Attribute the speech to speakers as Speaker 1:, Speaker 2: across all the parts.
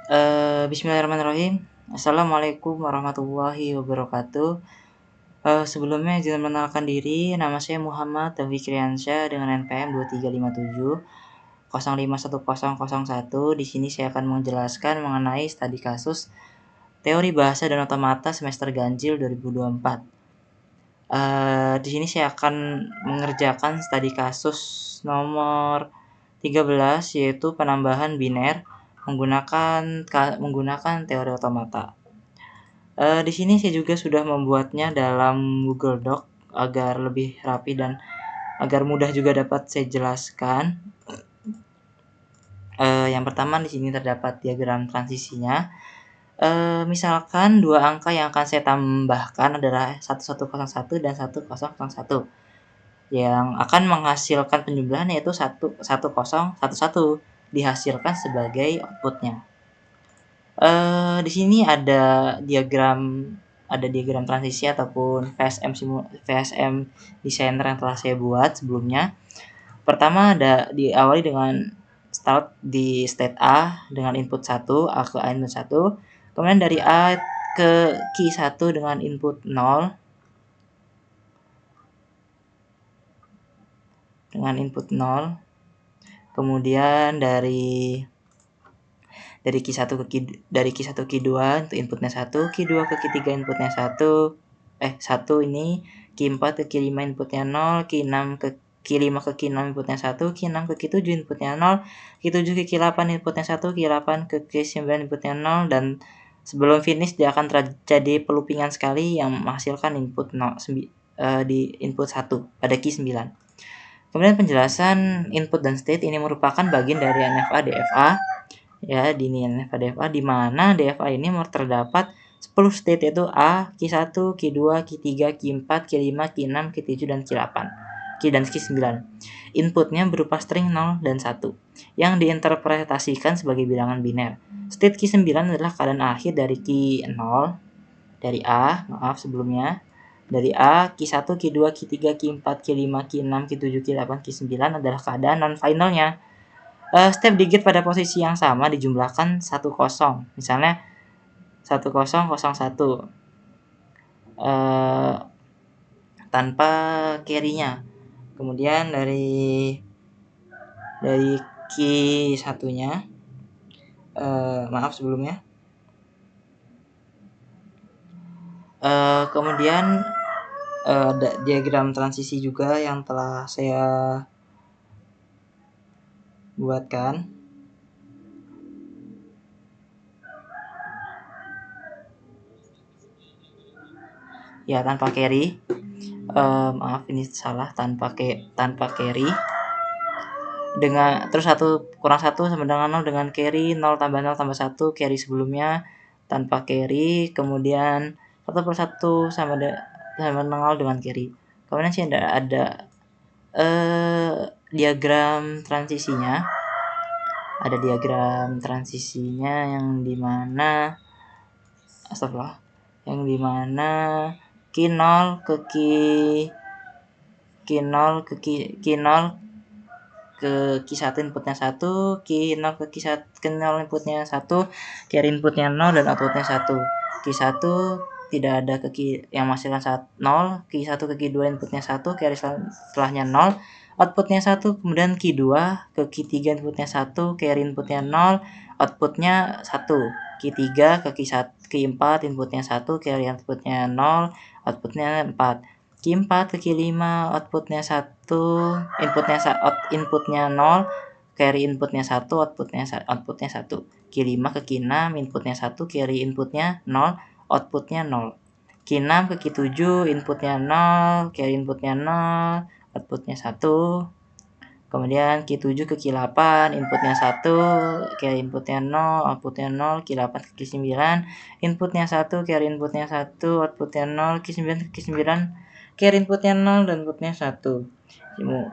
Speaker 1: Bismillahirrahmanirrahim. Assalamualaikum warahmatullahi wabarakatuh. Sebelumnya izin mengenalkan diri, nama saya Muhammad Taufik Riansyah dengan NPM 2357 051001. Di sini saya akan menjelaskan mengenai studi kasus teori bahasa dan otomata semester ganjil 2024. Di sini saya akan mengerjakan studi kasus nomor 13, yaitu penambahan biner menggunakan teori otomata. Di sini saya juga sudah membuatnya dalam Google Doc agar lebih rapi dan agar mudah juga dapat saya jelaskan. Yang pertama di sini terdapat diagram transisinya. Misalkan dua angka yang akan saya tambahkan adalah 1101 dan 1001 yang akan menghasilkan penjumlahan yaitu 1011 dihasilkan sebagai outputnya. Di sini ada diagram transisi ataupun VSM designer yang telah saya buat sebelumnya. Pertama diawali dengan start di state A dengan input 1, A ke A input 1. Kemudian dari A ke key 1 dengan input 0. Dengan input 0. Kemudian dari Q1 ke Q2 untuk inputnya 1, Q2 ke Q3 inputnya 1, 1 ini, Q4 ke Q5 inputnya 0, Q5 ke Q6 inputnya 1, Q6 ke Q7 inputnya 0, Q7 ke Q8 inputnya 1, Q8 ke Q9 inputnya 0, dan sebelum finish dia akan terjadi pelupingan sekali yang menghasilkan input 0, di input 1 pada Q9. Kemudian penjelasan input dan state ini merupakan bagian dari NFA DFA. Ya, di NFA DFA di mana DFA ini terdapat 10 state yaitu A, Q1, Q2, Q3, Q4, Q5, Q6, Q7 dan Q8. Dan Q9. Inputnya berupa string 0 dan 1 yang diinterpretasikan sebagai bilangan biner. State Q9 adalah keadaan akhir dari Q0 dari A, dari A, Q1, Q2, Q3, Q4, Q5, Q6, Q7, Q8, Q9 adalah keadaan non-finalnya. Step digit pada posisi yang sama dijumlahkan 10. Misalnya 1001 tanpa carry-nya. Kemudian dari key satunya sebelumnya. Kemudian ada diagram transisi juga yang telah saya buatkan. Ya, tanpa carry. Ini salah, tanpa carry. Dengan terus 1 kurang 1 sama dengan 0 dengan carry, 0 tambah 0 tambah 1 carry sebelumnya tanpa carry, kemudian 1/1 sama 0 dengan carry. Kemudian sih ada diagram transisinya. Ada diagram transisinya yang dimana Q0 ke Q1 inputnya 1, Q0 ke Q0 inputnya 1, carry inputnya 0 dan outputnya 1. Q1 tidak ada yang menghasilkan 0, Q1 ke Q2 inputnya 1, carry setelahnya 0, outputnya 1, kemudian Q2 ke Q3 inputnya 1, carry inputnya 0, outputnya 1. Q3 ke Q4 inputnya 1, carry outputnya 0, outputnya 4. Q4 ke Q5 outputnya 1, inputnya 0, carry inputnya 1, outputnya 1. Q5 ke Q6 inputnya 1, carry inputnya 0, outputnya 0. Q6 ke Q7 inputnya 0, carry inputnya 0, outputnya 1. Kemudian Q7 ke Q8 inputnya 1, carry inputnya 0, outputnya 0. Q8 ke Q9 inputnya 1, carry inputnya 1, outputnya 0. Q9 ke Q9 carry inputnya 0 dan outputnya 1.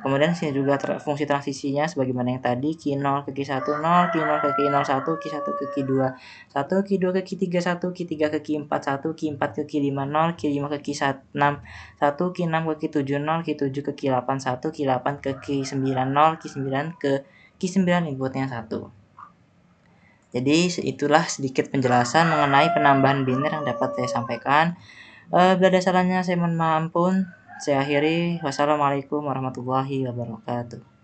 Speaker 1: Kemudian sini juga fungsi transisinya sebagaimana yang tadi, Q0 ke Q1 0, Q0 ke Q01, Q1 ke Q2 1, Q2 ke Q3 1, Q3 ke Q4 1, Q4 ke Q5 0, Q5 ke Q6 1, Q6 ke Q7 0, Q7 ke Q8 1, Q8 ke Q9 0, Q9 ke Q9 inputnya 1. Jadi itulah sedikit penjelasan mengenai penambahan biner yang dapat saya sampaikan. Bila ada salahnya saya mohon ampun. Saya akhiri. Wassalamualaikum warahmatullahi wabarakatuh.